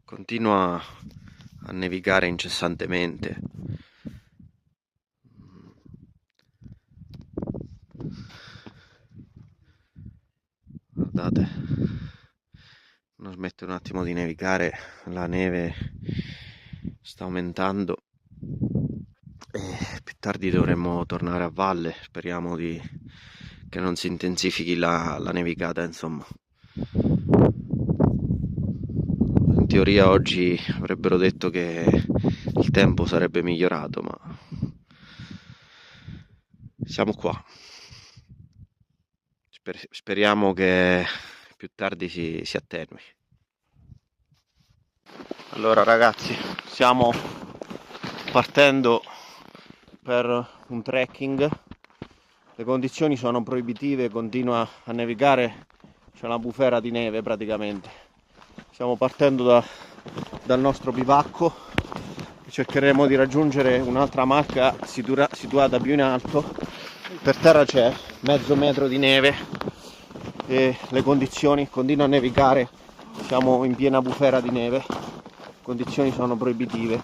Continua a nevicare incessantemente. Guardate, non smette un attimo di nevicare, la neve sta aumentando e più tardi dovremmo tornare a valle. Speriamo che non si intensifichi la nevicata, insomma. In teoria oggi avrebbero detto che il tempo sarebbe migliorato, ma siamo qua. Speriamo che più tardi si attenui. Allora ragazzi, stiamo partendo per un trekking. Le condizioni sono proibitive, continua a nevicare, c'è una bufera di neve praticamente. Stiamo partendo dal nostro bivacco, cercheremo di raggiungere un'altra marca situata più in alto. Per terra c'è mezzo metro di neve e le condizioni continuano a nevicare, siamo in piena bufera di neve, condizioni sono proibitive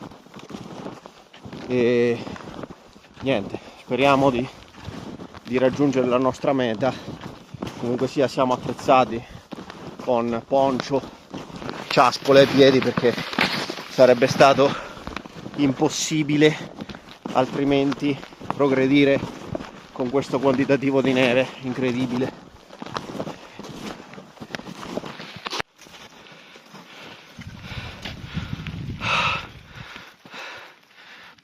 e niente, speriamo di raggiungere la nostra meta. Comunque sia, siamo attrezzati con poncho, ciaspole ai piedi perché sarebbe stato impossibile altrimenti progredire con questo quantitativo di neve incredibile.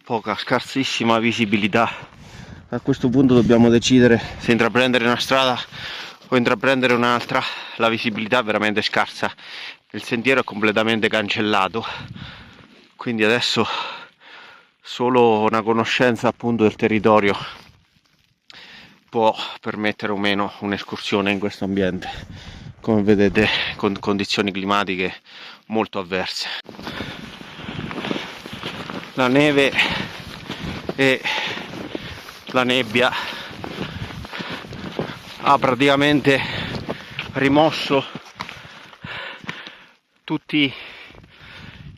Poca, scarsissima visibilità. A questo punto dobbiamo decidere se intraprendere una strada o intraprendere un'altra. La visibilità è veramente scarsa, il sentiero è completamente cancellato, quindi adesso solo una conoscenza appunto del territorio può permettere o meno un'escursione in questo ambiente, come vedete, con condizioni climatiche molto avverse. La neve e la nebbia ha praticamente rimosso tutti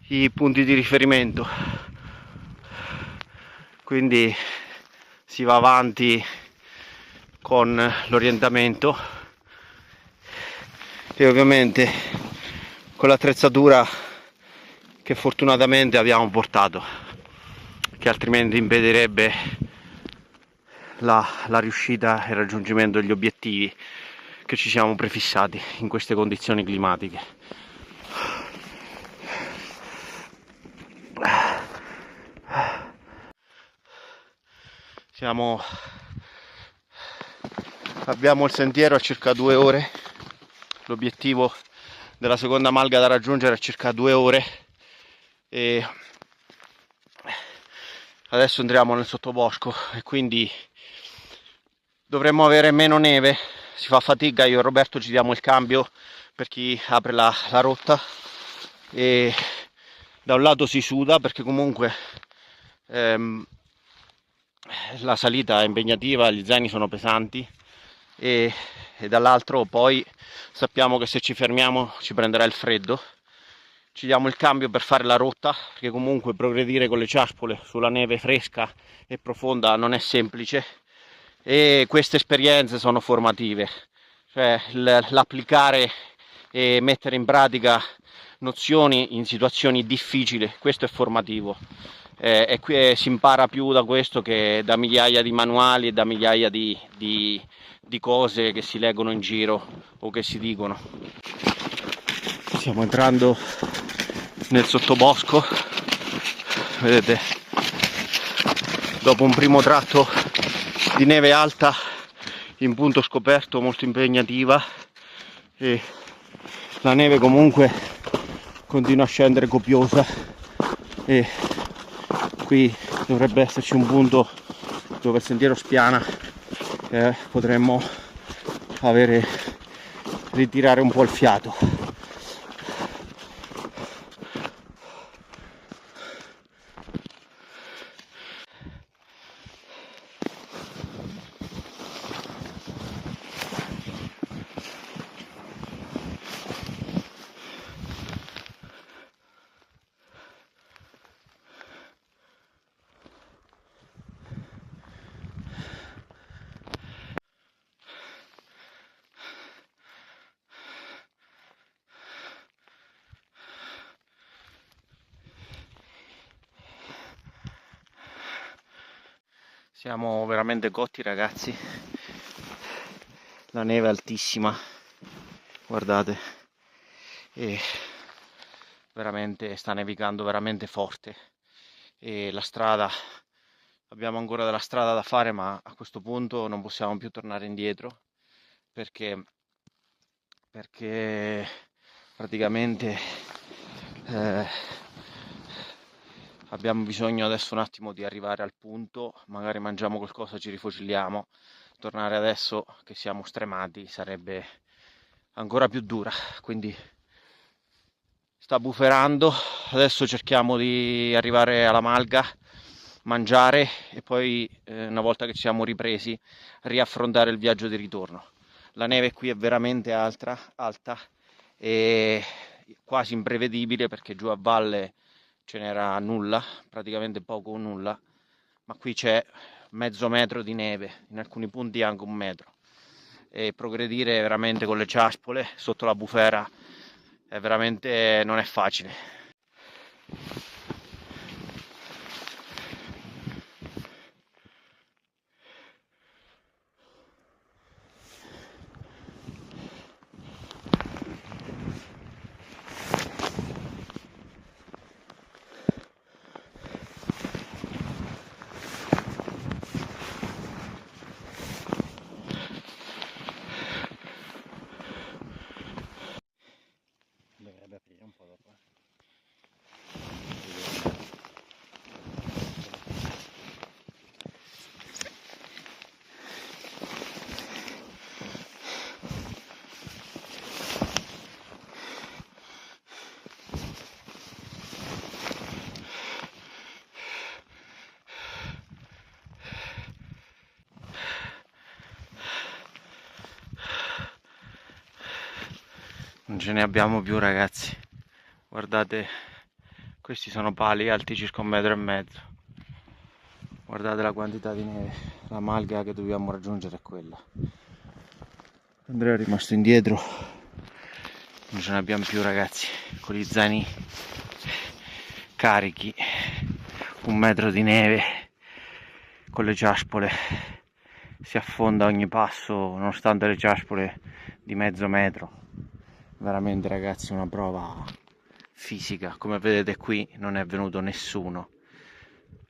i punti di riferimento, quindi si va avanti con l'orientamento e ovviamente con l'attrezzatura che fortunatamente abbiamo portato, che altrimenti impedirebbe la riuscita e il raggiungimento degli obiettivi che ci siamo prefissati in queste condizioni climatiche. Abbiamo il sentiero a circa 2 ore, l'obiettivo della seconda malga da raggiungere è circa 2 ore e adesso andremo nel sottobosco e quindi dovremmo avere meno neve. Si fa fatica, io e Roberto ci diamo il cambio per chi apre la rotta e da un lato si suda perché comunque la salita è impegnativa, gli zaini sono pesanti e dall'altro poi sappiamo che se ci fermiamo ci prenderà il freddo. Ci diamo il cambio per fare la rotta perché comunque progredire con le ciaspole sulla neve fresca e profonda non è semplice e queste esperienze sono formative, cioè l'applicare e mettere in pratica nozioni in situazioni difficili, questo è formativo. E qui si impara più da questo che da migliaia di manuali e da migliaia di cose che si leggono in giro o che si dicono. Stiamo entrando nel sottobosco, vedete, dopo un primo tratto di neve alta in punto scoperto molto impegnativa e la neve comunque continua a scendere copiosa e qui dovrebbe esserci un punto dove il sentiero spiana e potremmo ritirare un po' il fiato. Siamo veramente cotti, ragazzi. La neve è altissima, guardate, e veramente sta nevicando veramente forte. E la strada, abbiamo ancora della strada da fare, ma a questo punto non possiamo più tornare indietro perché praticamente eh, abbiamo bisogno adesso un attimo di arrivare al punto, magari mangiamo qualcosa, ci rifocilliamo. Tornare adesso che siamo stremati sarebbe ancora più dura, quindi sta buferando. Adesso cerchiamo di arrivare alla Malga, mangiare e poi una volta che ci siamo ripresi riaffrontare il viaggio di ritorno. La neve qui è veramente alta e quasi imprevedibile perché giù a valle ce n'era nulla, praticamente poco o nulla, ma qui c'è mezzo metro di neve, in alcuni punti anche un metro, e progredire veramente con le ciaspole sotto la bufera è veramente non è facile. Dovrebbe aprire un po' dopo. Non ce ne abbiamo più, ragazzi. Guardate, questi sono pali alti circa 1,5 metri. Guardate la quantità di neve. La malga che dobbiamo raggiungere è quella. Andrea è rimasto indietro. Non ce ne abbiamo più, ragazzi. Con gli zaini carichi, 1 metro di neve, con le ciaspole. Si affonda ogni passo, nonostante le ciaspole di mezzo metro. Veramente, ragazzi, una prova fisica. Come vedete qui non è venuto nessuno,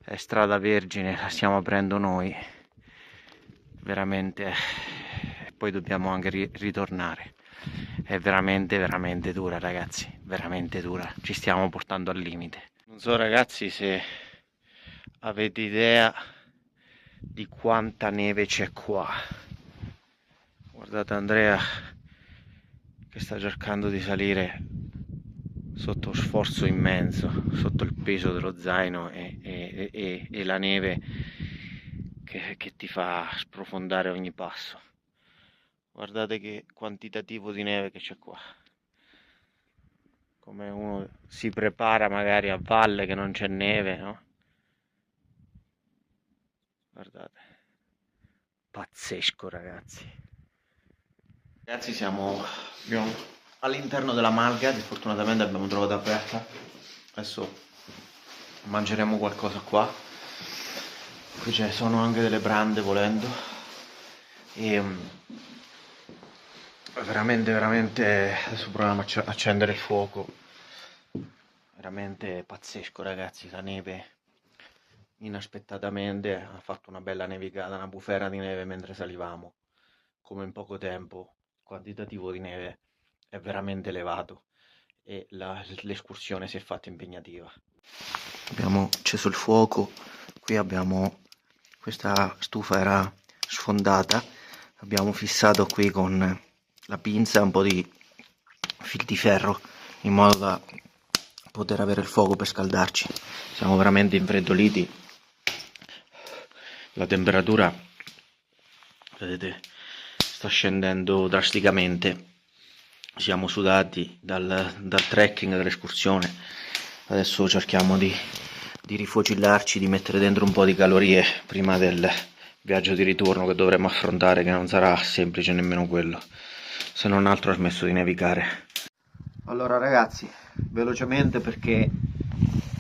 è strada vergine, la stiamo aprendo noi veramente, e poi dobbiamo anche ritornare. È veramente veramente dura, ragazzi, veramente dura, ci stiamo portando al limite. Non so, ragazzi, se avete idea di quanta neve c'è qua. Guardate Andrea che sta cercando di salire sotto sforzo immenso, sotto il peso dello zaino e la neve che ti fa sprofondare ogni passo. Guardate che quantitativo di neve che c'è qua. Come uno si prepara magari a valle che non c'è neve, no? Guardate, pazzesco, ragazzi. Ragazzi, siamo all'interno della malga, che fortunatamente abbiamo trovato aperta. Adesso mangeremo qualcosa qua. Qui ci sono anche delle brande volendo. E veramente, veramente, adesso proviamo a accendere il fuoco. Veramente pazzesco, ragazzi, la neve inaspettatamente ha fatto una bella nevicata, una bufera di neve mentre salivamo. Come in poco tempo, il quantitativo di neve è veramente elevato e l'escursione si è fatta impegnativa. Abbiamo acceso il fuoco, qui abbiamo, questa stufa era sfondata, abbiamo fissato qui con la pinza un po' di fil di ferro in modo da poter avere il fuoco per scaldarci. Siamo veramente infreddoliti, la temperatura, vedete, sta scendendo drasticamente. Siamo sudati dal trekking, dall'escursione. Adesso cerchiamo di rifocillarci, di mettere dentro un po' di calorie prima del viaggio di ritorno che dovremo affrontare, che non sarà semplice nemmeno quello, se non altro ha smesso di nevicare. Allora, ragazzi, velocemente, perché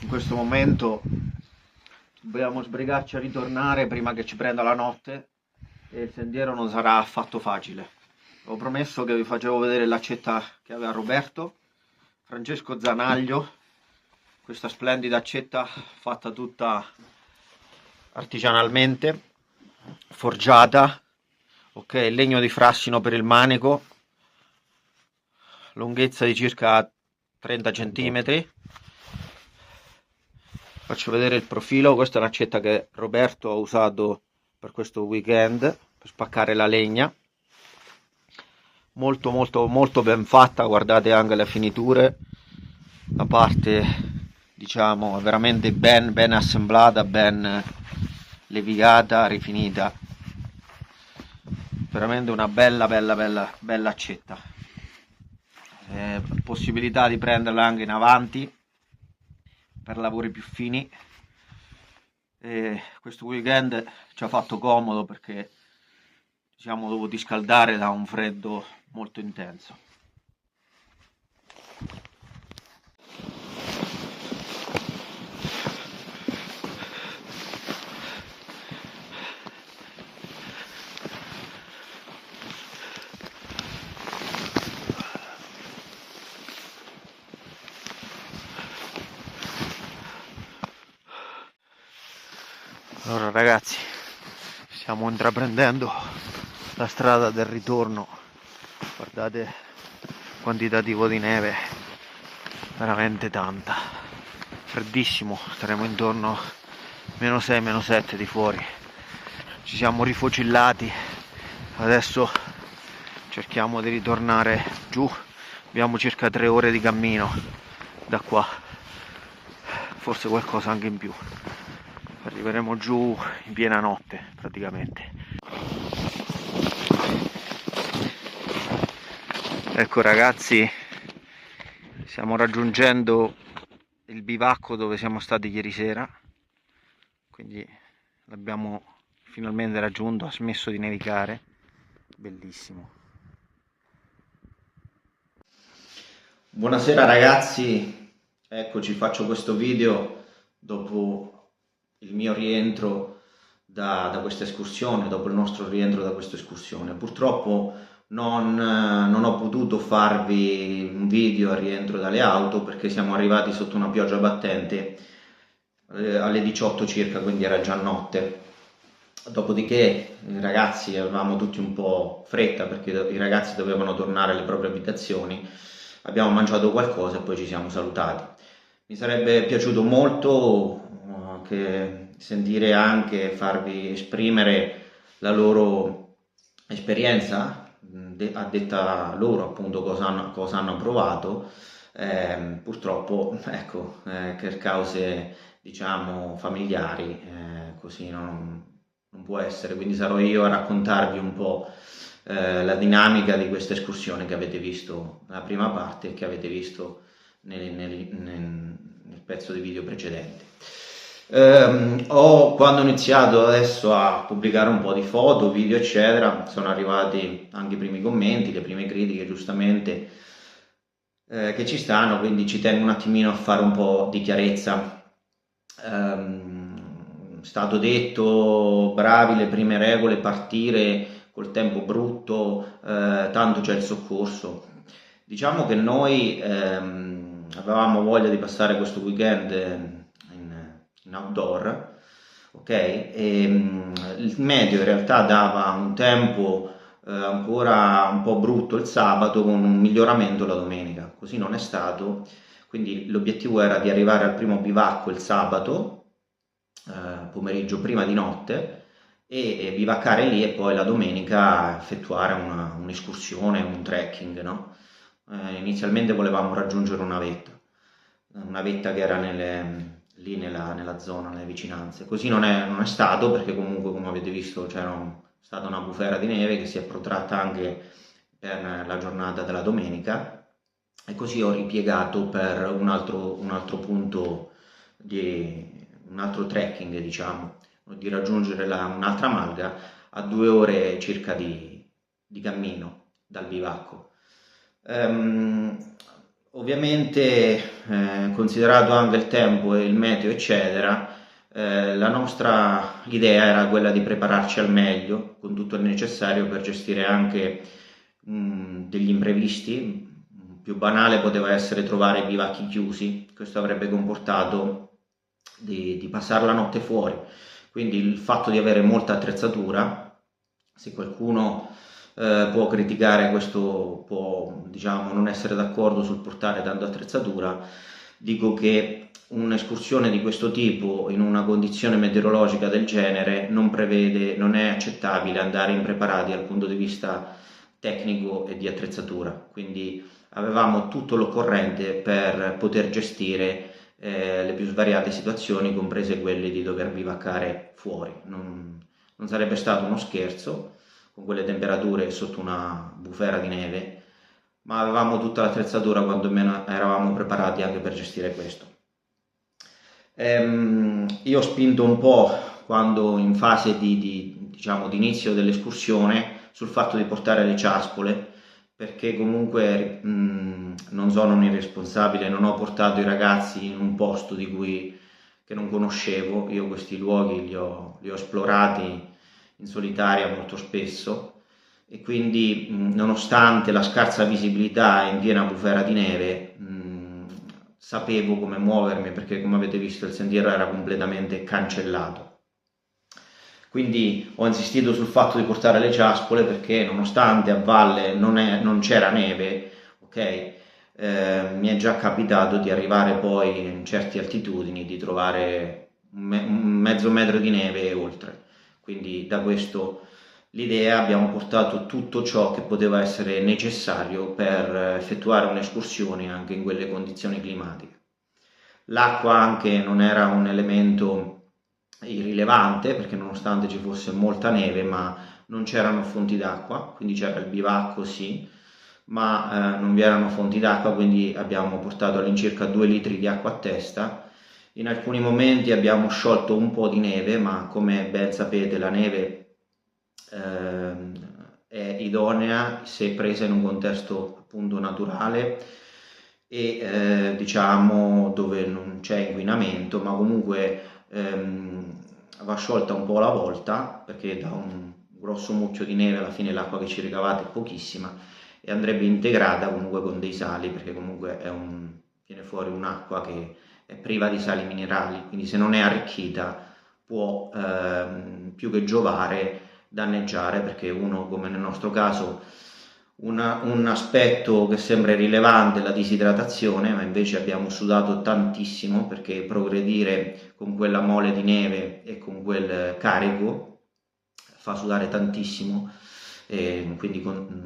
in questo momento Dobbiamo sbrigarci a ritornare prima che ci prenda la notte e il sentiero non sarà affatto facile. Ho promesso che vi facevo vedere l'accetta che aveva Roberto, Francesco Zanaglio, questa splendida accetta fatta tutta artigianalmente, forgiata, ok, legno di frassino per il manico, lunghezza di circa 30 cm. Faccio vedere il profilo. Questa è un'accetta che Roberto ha usato per questo weekend per spaccare la legna, molto molto molto ben fatta. Guardate anche le finiture, la parte diciamo è veramente ben assemblata, ben levigata, rifinita, veramente una bella accetta. Possibilità di prenderla anche in avanti per lavori più fini. Questo weekend ci ha fatto comodo perché siamo dovuti scaldare da un freddo molto intenso. Allora ragazzi, stiamo intraprendendo la strada del ritorno. Guardate il quantitativo di neve, veramente tanta, freddissimo, staremo intorno -6, -7 di fuori. Ci siamo rifocillati, adesso cerchiamo di ritornare giù. Abbiamo circa 3 ore di cammino da qua, forse qualcosa anche in più. Arriveremo giù in piena notte praticamente. Ecco ragazzi, stiamo raggiungendo il bivacco dove siamo stati ieri sera, quindi l'abbiamo finalmente raggiunto, ha smesso di nevicare, bellissimo. Buonasera ragazzi, eccoci, faccio questo video dopo il mio rientro da questa escursione, dopo il nostro rientro da questa escursione. Purtroppo non ho potuto farvi un video al rientro dalle auto perché siamo arrivati sotto una pioggia battente alle 18 circa, quindi era già notte. Dopodiché i ragazzi avevamo tutti un po' fretta perché i ragazzi dovevano tornare alle proprie abitazioni. Abbiamo mangiato qualcosa e poi ci siamo salutati. Mi sarebbe piaciuto molto sentire anche, farvi esprimere la loro esperienza, a detta loro appunto cosa hanno provato. Purtroppo ecco, per cause diciamo familiari così non può essere, quindi sarò io a raccontarvi un po' la dinamica di questa escursione che avete visto nella prima parte e che avete visto nel pezzo di video precedente. Quando ho iniziato adesso a pubblicare un po' di foto, video eccetera, sono arrivati anche i primi commenti, le prime critiche giustamente che ci stanno, quindi ci tengo un attimino a fare un po' di chiarezza. Stato detto, bravi le prime regole, partire col tempo brutto, tanto c'è il soccorso. Diciamo che noi avevamo voglia di passare questo weekend in outdoor, ok? E, il meteo in realtà dava un tempo ancora un po' brutto il sabato con un miglioramento la domenica, così non è stato, quindi l'obiettivo era di arrivare al primo bivacco il sabato pomeriggio prima di notte e bivaccare lì e poi la domenica effettuare un'escursione, un trekking, no? Inizialmente volevamo raggiungere una vetta che era lì nella zona, nelle vicinanze. Così non è stato, perché comunque come avete visto c'era stata una bufera di neve che si è protratta anche per la giornata della domenica, e così ho ripiegato per un altro punto un altro trekking, diciamo, di raggiungere un'altra malga a 2 ore circa di cammino dal bivacco. Ovviamente considerato anche il tempo e il meteo eccetera, La nostra idea era quella di prepararci al meglio, con tutto il necessario per gestire anche degli imprevisti. Più banale poteva essere trovare bivacchi chiusi, questo avrebbe comportato di passare la notte fuori. Quindi il fatto di avere molta attrezzatura, se qualcuno può criticare questo, può diciamo non essere d'accordo sul portare tanta attrezzatura, dico che un'escursione di questo tipo in una condizione meteorologica del genere non prevede, non è accettabile andare impreparati dal punto di vista tecnico e di attrezzatura, quindi avevamo tutto l'occorrente per poter gestire le più svariate situazioni, comprese quelle di dover bivaccare fuori. Non sarebbe stato uno scherzo con quelle temperature sotto una bufera di neve, ma avevamo tutta l'attrezzatura, quantomeno eravamo preparati anche per gestire questo. Io ho spinto un po' quando in fase diciamo, di inizio dell'escursione sul fatto di portare le ciaspole, perché comunque non sono un irresponsabile, non ho portato i ragazzi in un posto che non conoscevo. Io questi luoghi li ho esplorati in solitaria molto spesso, e quindi nonostante la scarsa visibilità in piena bufera di neve, sapevo come muovermi, perché come avete visto il sentiero era completamente cancellato. Quindi ho insistito sul fatto di portare le ciaspole, perché nonostante a valle non c'era neve, ok, mi è già capitato di arrivare poi in certe altitudini di trovare un mezzo metro di neve e oltre. Quindi da questo l'idea, abbiamo portato tutto ciò che poteva essere necessario per effettuare un'escursione anche in quelle condizioni climatiche. L'acqua anche non era un elemento irrilevante, perché nonostante ci fosse molta neve, ma non c'erano fonti d'acqua, quindi c'era il bivacco sì, ma non vi erano fonti d'acqua, quindi abbiamo portato all'incirca 2 litri di acqua a testa. In alcuni momenti abbiamo sciolto un po' di neve, ma come ben sapete la neve è idonea se presa in un contesto appunto naturale e diciamo dove non c'è inquinamento, ma comunque va sciolta un po' alla volta, perché da un grosso mucchio di neve alla fine l'acqua che ci ricavate è pochissima, e andrebbe integrata comunque con dei sali, perché comunque viene fuori un'acqua che è priva di sali minerali, quindi se non è arricchita può più che giovare danneggiare, perché uno, come nel nostro caso, un aspetto che sembra irrilevante, la disidratazione, ma invece abbiamo sudato tantissimo, perché progredire con quella mole di neve e con quel carico fa sudare tantissimo, e quindi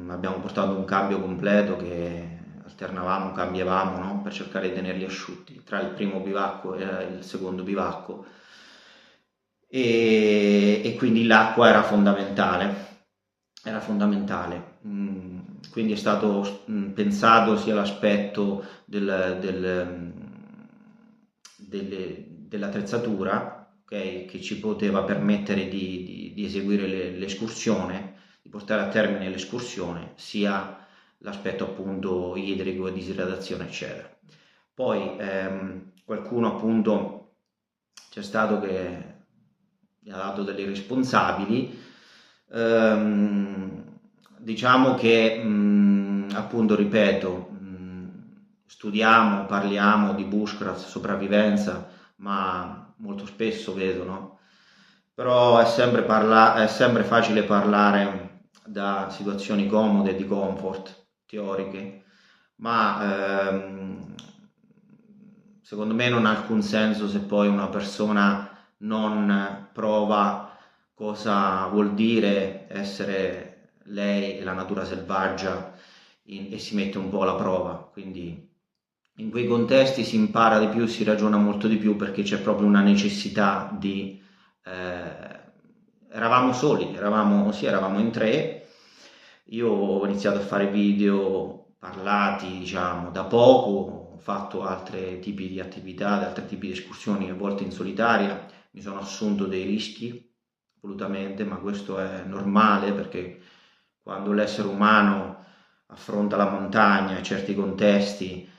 abbiamo portato un cambio completo che alternavamo, cambiavamo, no? Per cercare di tenerli asciutti tra il primo bivacco e il secondo bivacco, e quindi l'acqua era fondamentale. Quindi è stato pensato sia l'aspetto dell'attrezzatura, okay, che ci poteva permettere di eseguire l'escursione, di portare a termine l'escursione, sia l'aspetto appunto idrico e disidratazione eccetera. Poi qualcuno appunto c'è stato che mi ha dato delle responsabili. Diciamo che appunto ripeto, studiamo, parliamo di bushcraft, sopravvivenza, ma molto spesso vedo, no? Però è sempre facile parlare da situazioni comode, di comfort teoriche, ma secondo me non ha alcun senso se poi una persona non prova cosa vuol dire essere lei e la natura selvaggia e si mette un po' alla prova. Quindi in quei contesti si impara di più, si ragiona molto di più, perché c'è proprio una necessità di eravamo soli, eravamo in 3. Io ho iniziato a fare video parlati, diciamo, da poco, ho fatto altri tipi di attività, altri tipi di escursioni, a volte in solitaria, mi sono assunto dei rischi, volutamente, ma questo è normale, perché quando l'essere umano affronta la montagna e certi contesti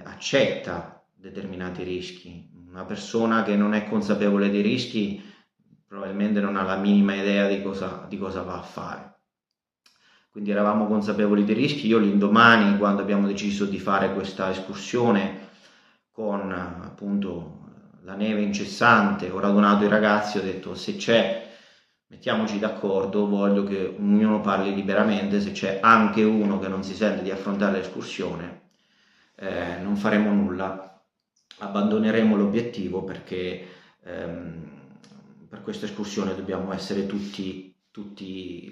accetta determinati rischi, una persona che non è consapevole dei rischi probabilmente non ha la minima idea di cosa va a fare. Quindi eravamo consapevoli dei rischi. Io l'indomani, quando abbiamo deciso di fare questa escursione con appunto la neve incessante, ho radunato i ragazzi, ho detto se c'è, mettiamoci d'accordo, voglio che ognuno parli liberamente, se c'è anche uno che non si sente di affrontare l'escursione, non faremo nulla, abbandoneremo l'obiettivo perché per questa escursione dobbiamo essere tutti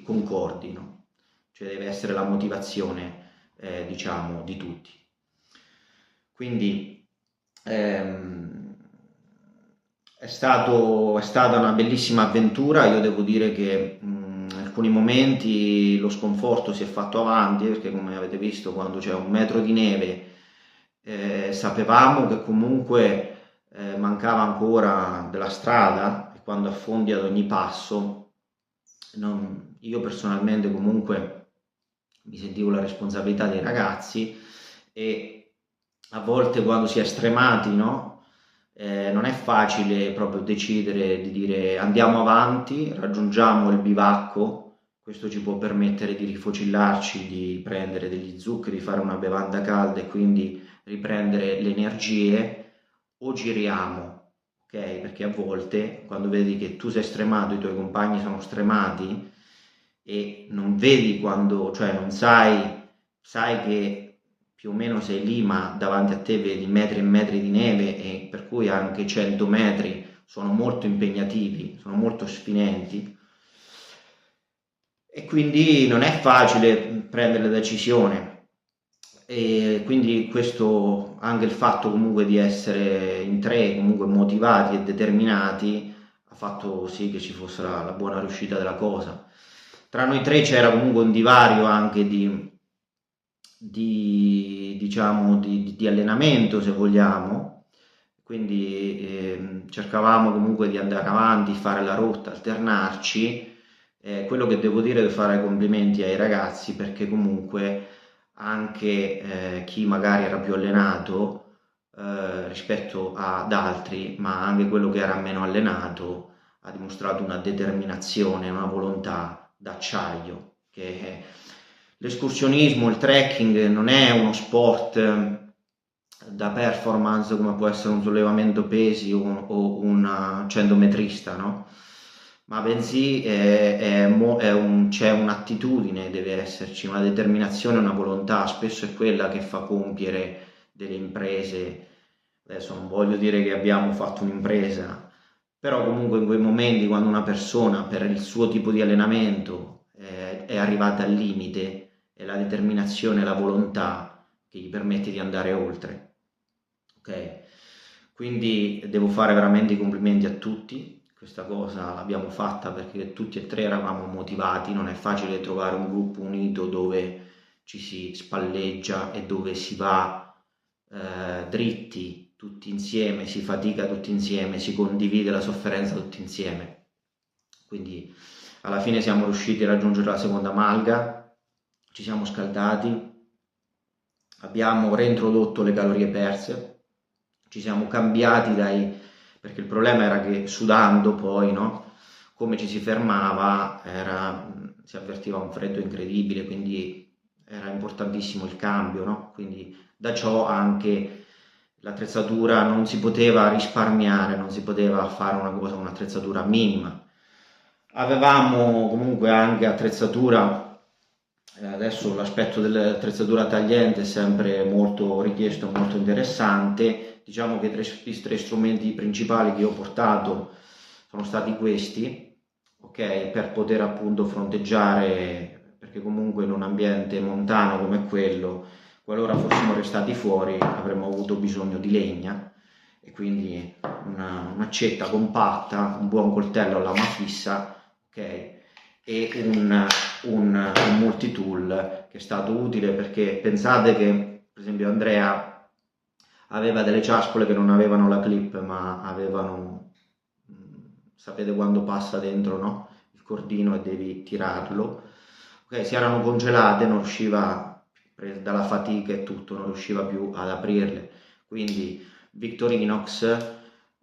concordi, no? Cioè deve essere la motivazione, diciamo, di tutti. Quindi è stata una bellissima avventura. Io devo dire che in alcuni momenti lo sconforto si è fatto avanti, perché come avete visto quando c'è 1 metro di neve sapevamo che comunque mancava ancora della strada, e quando affondi ad ogni passo, io personalmente comunque mi sentivo la responsabilità dei ragazzi, e a volte quando si è stremati, no? Non è facile proprio decidere di dire andiamo avanti, raggiungiamo il bivacco, questo ci può permettere di rifocillarci, di prendere degli zuccheri, fare una bevanda calda e quindi riprendere le energie, o giriamo, ok? Perché a volte quando vedi che tu sei stremato, i tuoi compagni sono stremati e non vedi quando, cioè non sai che più o meno sei lì, ma davanti a te vedi metri e metri di neve, e per cui anche 100 metri sono molto impegnativi, sono molto sfinenti, e quindi non è facile prendere la decisione. E quindi questo, anche il fatto comunque di essere in 3 comunque motivati e determinati, ha fatto sì che ci fosse la buona riuscita della cosa. Tra noi 3 c'era comunque un divario anche diciamo, di allenamento, se vogliamo, quindi cercavamo comunque di andare avanti, fare la rotta, alternarci. Quello che devo dire è fare complimenti ai ragazzi, perché comunque anche chi magari era più allenato rispetto ad altri, ma anche quello che era meno allenato, ha dimostrato una determinazione, una volontà d'acciaio. Che l'escursionismo, il trekking non è uno sport da performance come può essere un sollevamento pesi o un 100 metrista, no? Ma bensì c'è un'attitudine, deve esserci una determinazione, una volontà, spesso è quella che fa compiere delle imprese. Adesso non voglio dire che abbiamo fatto un'impresa, però comunque in quei momenti, quando una persona per il suo tipo di allenamento è arrivata al limite, è la determinazione, la volontà che gli permette di andare oltre. Ok? Quindi devo fare veramente i complimenti a tutti. Questa cosa l'abbiamo fatta perché tutti e 3 eravamo motivati. Non è facile trovare un gruppo unito dove ci si spalleggia e dove si va dritti tutti insieme, si fatica tutti insieme, si condivide la sofferenza tutti insieme. Quindi alla fine siamo riusciti a raggiungere la seconda malga, ci siamo scaldati, abbiamo reintrodotto le calorie perse, ci siamo cambiati perché il problema era che sudando poi, no? Come ci si fermava, si avvertiva un freddo incredibile, quindi era importantissimo il cambio, no? Quindi da ciò anche l'attrezzatura non si poteva risparmiare, non si poteva fare un'attrezzatura minima. Avevamo comunque anche attrezzatura, adesso l'aspetto dell'attrezzatura tagliente è sempre molto richiesto, molto interessante. Diciamo che i 3 strumenti principali che ho portato sono stati questi, ok, per poter appunto fronteggiare, perché comunque in un ambiente montano come quello, qualora fossimo restati fuori, avremmo avuto bisogno di legna, e quindi un'accetta compatta, un buon coltello a lama fissa, ok, e un multitool che è stato utile, perché pensate che per esempio Andrea aveva delle ciaspole che non avevano la clip, ma avevano, sapete quando passa dentro, no? Il cordino e devi tirarlo, ok, si erano congelate, non riusciva, dalla fatica e tutto, non riusciva più ad aprirle, quindi Victorinox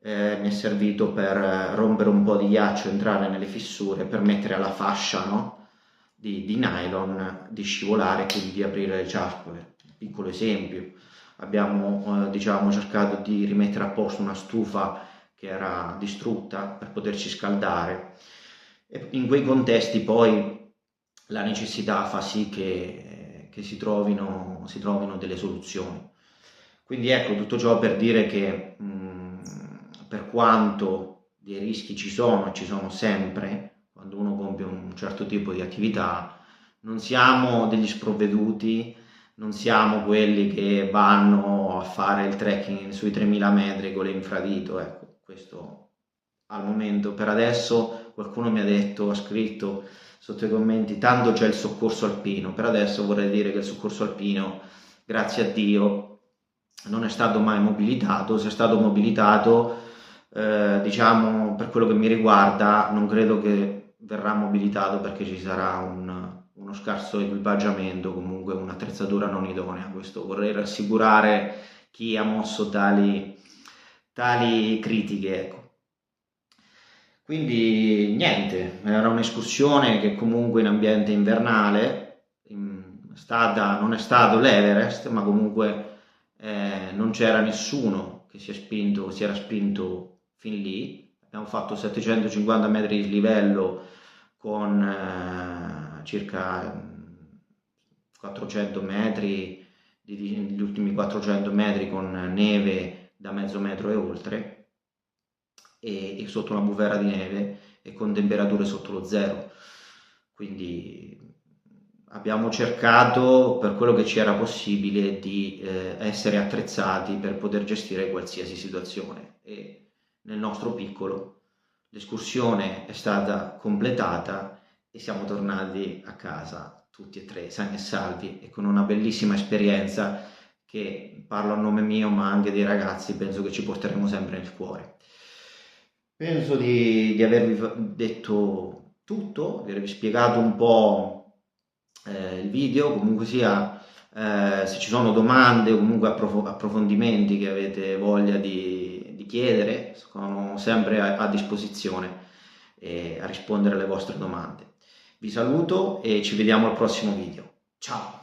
mi è servito per rompere un po' di ghiaccio, entrare nelle fissure, permettere alla fascia, no, di nylon di scivolare e quindi di aprire le ciaspole. Piccolo esempio, abbiamo diciamo, cercato di rimettere a posto una stufa che era distrutta per poterci scaldare, e in quei contesti poi la necessità fa sì che si trovino delle soluzioni. Quindi ecco, tutto ciò per dire che per quanto dei rischi ci sono e ci sono sempre, quando uno compie un certo tipo di attività, non siamo degli sprovveduti, non siamo quelli che vanno a fare il trekking sui 3000 metri con l'infradito, ecco, questo al momento. Per adesso qualcuno mi ha detto, ha scritto sotto i commenti, tanto c'è il soccorso alpino. Per adesso vorrei dire che il soccorso alpino, grazie a Dio, non è stato mai mobilitato. Se è stato mobilitato, diciamo, per quello che mi riguarda, non credo che verrà mobilitato perché ci sarà uno scarso equipaggiamento, comunque un'attrezzatura non idonea. Questo vorrei rassicurare chi ha mosso tali critiche, ecco. Quindi niente, era un'escursione che comunque in ambiente invernale, non è stato l'Everest, ma comunque non c'era nessuno che si era spinto fin lì. Abbiamo fatto 750 metri di dislivello con circa 400 metri, gli ultimi 400 metri con neve da mezzo metro e oltre, e sotto una bufera di neve e con temperature sotto lo zero. Quindi abbiamo cercato, per quello che ci era possibile, di essere attrezzati per poter gestire qualsiasi situazione, e nel nostro piccolo l'escursione è stata completata e siamo tornati a casa tutti e tre sani e salvi e con una bellissima esperienza che, parlo a nome mio ma anche dei ragazzi, penso che ci porteremo sempre nel cuore. Penso di avervi detto tutto, di avervi spiegato un po' il video. Comunque sia, se ci sono domande o comunque approfondimenti che avete voglia di chiedere, sono sempre a disposizione a rispondere alle vostre domande. Vi saluto e ci vediamo al prossimo video. Ciao!